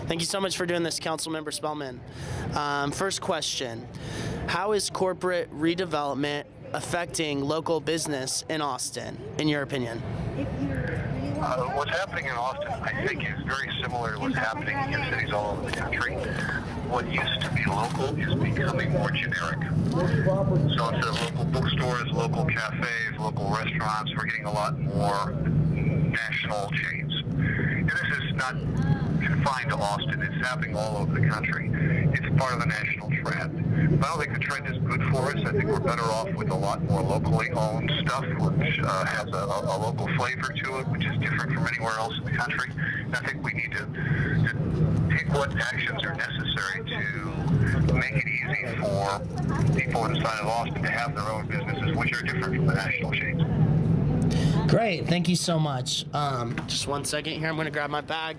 Thank you so much for doing this, Councilmember Spelman. First question, how is corporate redevelopment affecting local business in Austin, in your opinion? What's happening in Austin, I think, is very similar to what's happening in cities all over the country. What used to be local is becoming more generic. So instead of local bookstores, local cafes, local restaurants, we're getting a lot more national chains. And this is not confined to Austin. It's happening all over the country. It's part of a national trend. But I don't think the trend is good for us. I think we're better off with a lot more locally owned stuff, which has a local flavor to it, which is different from anywhere else in the country. And I think we need to take what actions are necessary to make it easy for people inside of Austin to have their own businesses, which are different from the national chains. Great, thank you so much. Just 1 second here, I'm gonna grab my bag.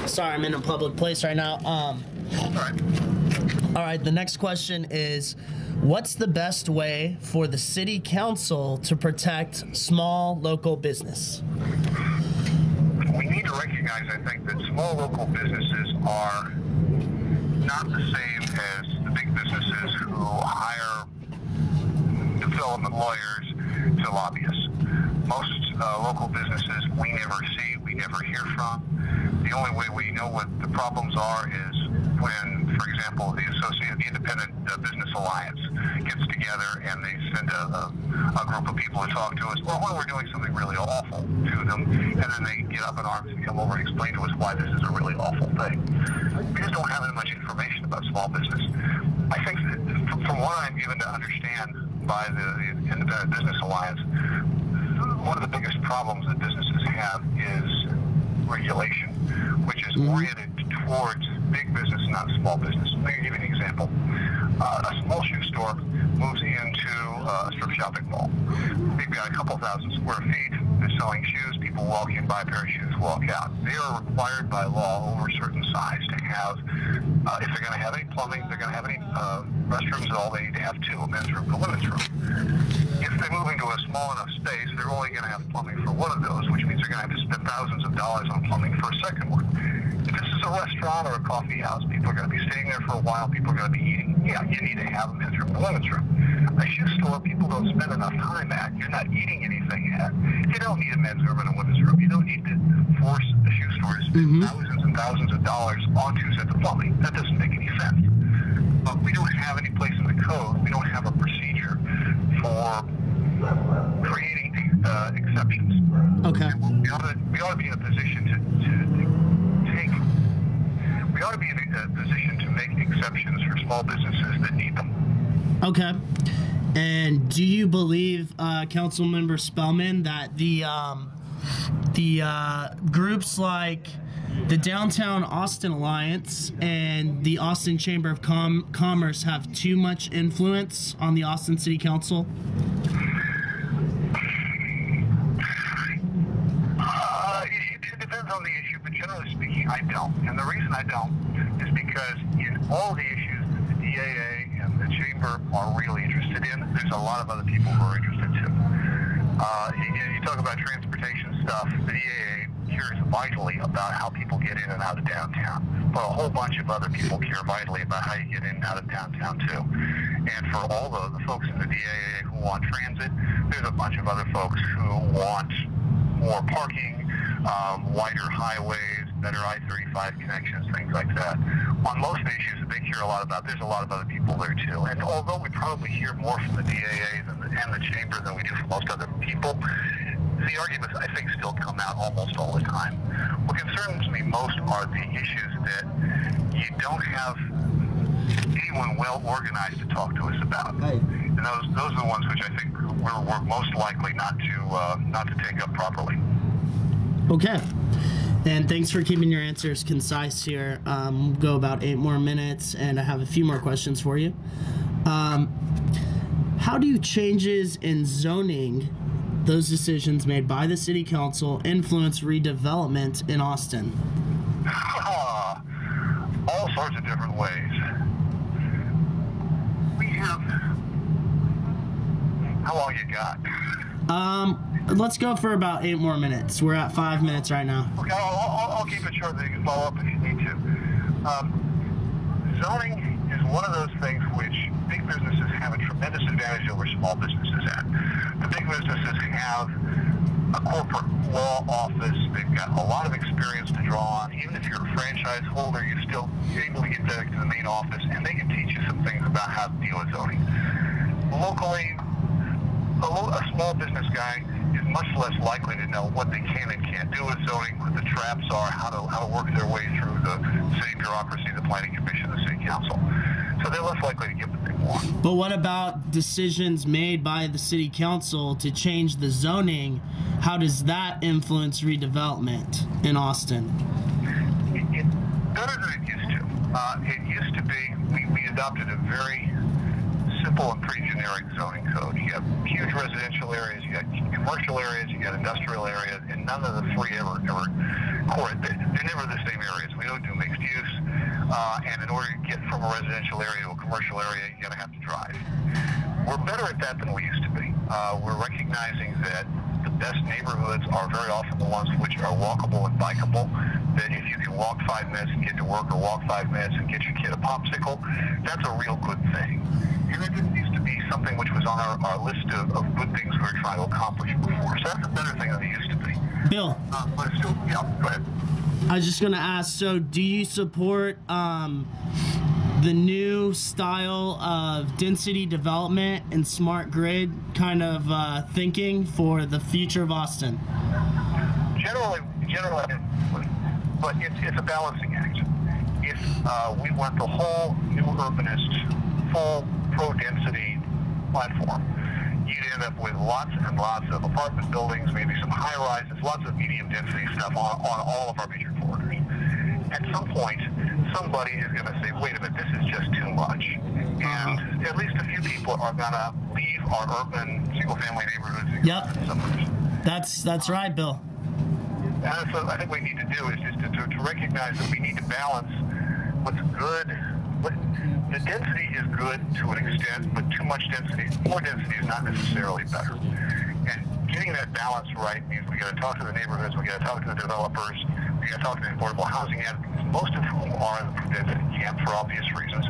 Sorry, I'm in a public place right now. All right, the next question is, what's the best way for the city council to protect small local business? We need to recognize, I think, that small local businesses are not the same as the big businesses who hire development lawyers to lobbyists. Most local businesses we never see, we never hear from. The only way we know what the problems are is when, for example, the Independent Business Alliance gets together and they send a group of people to talk to us, or when we're doing something really awful to them, and then they get up in arms and come over and explain to us why this is a really awful thing. We just don't have that much information about small business. I think that from what I'm given to understand by the Independent Business Alliance, one of the biggest problems that businesses have is regulation, which is oriented towards big business, not small business. Let me give you an example. A small shoe store moves into a strip shopping mall. They've got a couple thousand square feet. They're selling shoes. People walk in, buy a pair of shoes, walk out. They are required by law over a certain size to have, if they're going to have any plumbing, they're going to have any restrooms at all, they need to have two, a men's room and a women's room. If they move into a small enough space, they're only going to have plumbing for one of those, which means they're going to have to spend thousands of dollars on plumbing for a second one. If this is a restaurant or a coffee house, people are going to be sitting there for a while, people are going to be eating. Yeah, you need to have a men's room and a women's room. A shoe store people don't spend enough time at. You're not eating anything at. You don't need a men's room and a women's room. You don't need to force the shoe store to spend thousands and thousands of dollars on two sets of plumbing. That doesn't make any sense. But we don't have any place in the code, we don't have a procedure for creating exceptions. Okay. We ought to be in a position to make exceptions for small businesses that need them. Okay. And do you believe, Councilmember Spelman, that the groups like the Downtown Austin Alliance and the Austin Chamber of Commerce have too much influence on the Austin City Council? It depends on the issue, but generally speaking, I don't. And the reason I don't is because in all the issues that the CIay and the Chamber are really interested in, there's a lot of other people who are interested too. You talk about transportation stuff, the CIay cares vitally about how people get in and out of downtown, but a whole bunch of other people care vitally about how you get in and out of downtown too. And for all the folks in the CIay who want transit, there's a bunch of other folks who want more parking, wider highways, better I-35 connections, things like that. On most issues that they care a lot about, there's a lot of other people there too. And although we probably hear more from the CIay and the Chamber than we do from most other people, the arguments, I think, still come out almost all the time. What concerns me most are the issues that you don't have anyone well organized to talk to us about. And those are the ones which I think we're most likely not to take up properly. Okay. And thanks for keeping your answers concise here. We'll go about 8 more minutes, and I have a few more questions for you. How do changes in zoning, those decisions made by the City Council, influence redevelopment in Austin? All sorts of different ways. We have... How long you got? Let's go for about 8 more minutes. We're at 5 minutes right now. Okay, I'll keep it short so you can follow up if you need to. Zoning is one of those things which big businesses have a tremendous advantage over small businesses at. The big businesses have a corporate law office. They've got a lot of experience to draw on. Even if you're a franchise holder, you're still able to get back to the main office, and they can teach you some things about how to deal with zoning. Locally, a small business guy is much less likely to know what they can and can't do with zoning, what the traps are, how to work their way through the city bureaucracy, the planning commission, the city council. So they're less likely to get what they want. But what about decisions made by the city council to change the zoning? How does that influence redevelopment in Austin? It's better than it used to. It used to be, we adopted a very simple and pretty generic zoning code. You got huge residential areas, you got commercial areas, you got industrial areas, and none of the three ever they're never the same areas. We don't do mixed use, and in order to get from a residential area to a commercial area, you gotta have to drive. We're better at that than we used to be. We're recognizing that the best neighborhoods are very often the ones which are walkable and bikeable, that if you can walk 5 minutes and get to work, or walk 5 minutes and get your kid a popsicle, that's a real good thing. And it didn't used to be something which was on our list of good things we were trying to accomplish before. So that's a better thing than it used to be. Bill. But it's still, yeah, go ahead. I was just going to ask, so do you support the new style of density development and smart grid kind of thinking for the future of Austin? Generally, but it's a balancing act. If we want the whole new urbanist, full pro-density platform, you'd end up with lots and lots of apartment buildings, maybe some high-rises, lots of medium-density stuff on all of our major corridors. At some point, somebody is going to say, wait a minute, this is just too much. And at least a few people are going to leave our urban single-family neighborhoods. Yep. That's right, Bill. And so I think what we need to do is just to recognize that we need to balance what's good. The density is good to an extent, but too much density, more density is not necessarily better. And getting that balance right means we got to talk to the neighborhoods, we got to talk to the developers, we got to talk to the affordable housing advocates, most of whom are in the density camp for obvious reasons,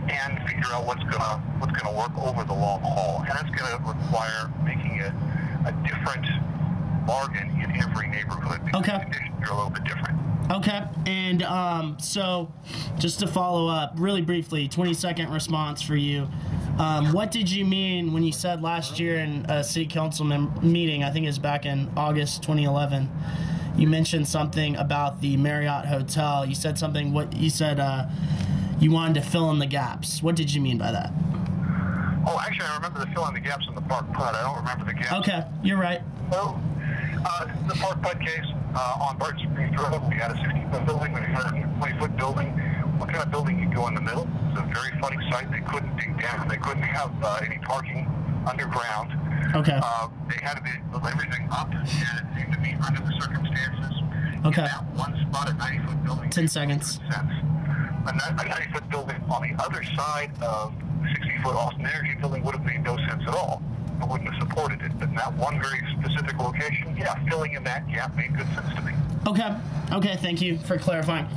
and figure out what's gonna work over the long haul. And that's going to require making it a different bargain in every neighborhood because the conditions are a little bit different. Okay, and so just to follow up really briefly, 20-second response for you. What did you mean when you said last year in a city council meeting, I think it was back in August 2011, you mentioned something about the Marriott Hotel. You said something, you wanted to fill in the gaps. What did you mean by that? Oh, actually, I remember the fill in the gaps in the Park Putt. I don't remember the gaps. Okay, you're right. So, the Park Putt case on Barton Springs Road, we had a 60-foot building, we had a 120-foot building. What kind of building you go in the middle? It's a very funny site. They couldn't dig down. They couldn't have any parking underground. Okay. They had to build everything up, and it seemed to be under the circumstances. Okay. In that one spot, a 90-foot building. 10 seconds. A 90-foot building on the other side of the 60-foot Austin Energy building would have made no sense at all. I wouldn't have supported it. But in that one very specific location, yeah, filling in that gap made good sense to me. Okay, thank you for clarifying.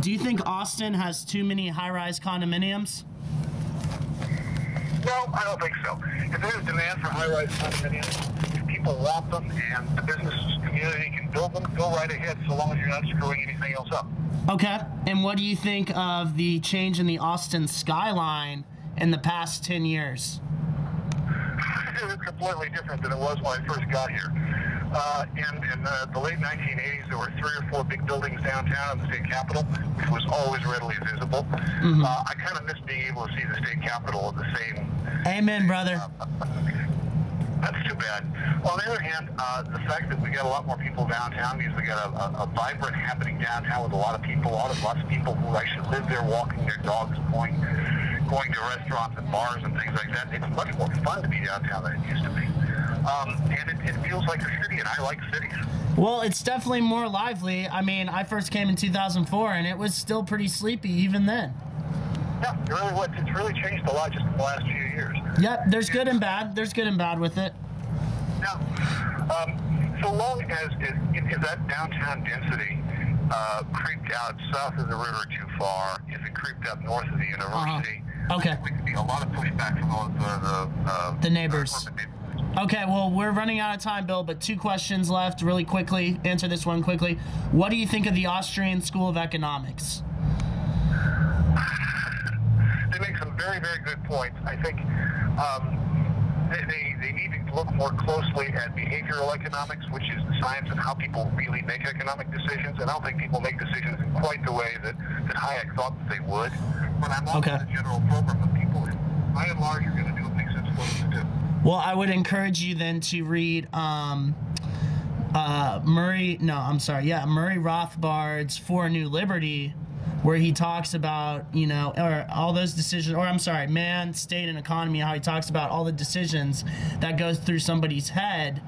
Do you think Austin has too many high-rise condominiums? No, I don't think so. If there's demand for high-rise condominiums, if people want them and the business community can build them, go right ahead so long as you're not screwing anything else up. Okay, and what do you think of the change in the Austin skyline in the past 10 years? It's completely different than it was when I first got here. In the late 1980s, there were 3 or 4 big buildings downtown in the state capitol, which was always readily visible. Mm-hmm. I kind of miss being able to see the state capitol at the same... Amen, brother. That's too bad. On the other hand, the fact that we got a lot more people downtown means we got a vibrant happening downtown with a lot of people, lots of people who actually live there, walking their dogs, going to restaurants and bars and things like that. It's much more fun to be downtown than it used to be. And it feels like a city, and I like cities. Well, it's definitely more lively. I mean, I first came in 2004, and it was still pretty sleepy even then. Yeah, it really was. It's really changed a lot just in the last few years. Yep, there's good and bad. There's good and bad with it. Now, So long as if that downtown density creeped out south of the river too far, if it creeped up north of the university, okay, we could see a lot of pushback from all the neighbors. Okay, well, we're running out of time, Bill, but 2 questions left really quickly. Answer this one quickly. What do you think of the Austrian School of Economics? They make some very, very good points. I think they need to look more closely at behavioral economics, which is the science of how people really make economic decisions. And I don't think people make decisions in quite the way that Hayek thought that they would. But I'm also the general program of people who, by and large, are going to do what makes sense for them to do. Well, I would encourage you then to read Murray Rothbard's For a New Liberty, where he talks about, or all those decisions, Man, State, and Economy, how he talks about all the decisions that goes through somebody's head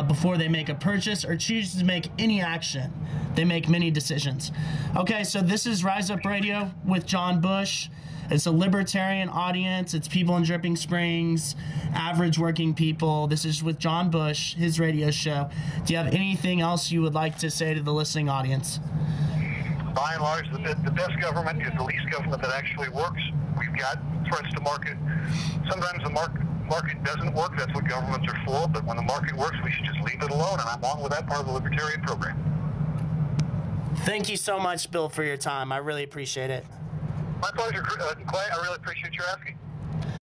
before they make a purchase or choose to make any action. They make many decisions. Okay, so this is Rise Up Radio with John Bush. It's a libertarian audience. It's people in Dripping Springs, average working people. This is with John Bush, his radio show. Do you have anything else you would like to say to the listening audience? By and large, the best government is the least government that actually works. We've got threats to market. Sometimes the market doesn't work. That's what governments are for. But when the market works, we should just leave it alone. And I'm on with that part of the libertarian program. Thank you so much, Bill, for your time. I really appreciate it. My pleasure, Clay. I really appreciate your asking.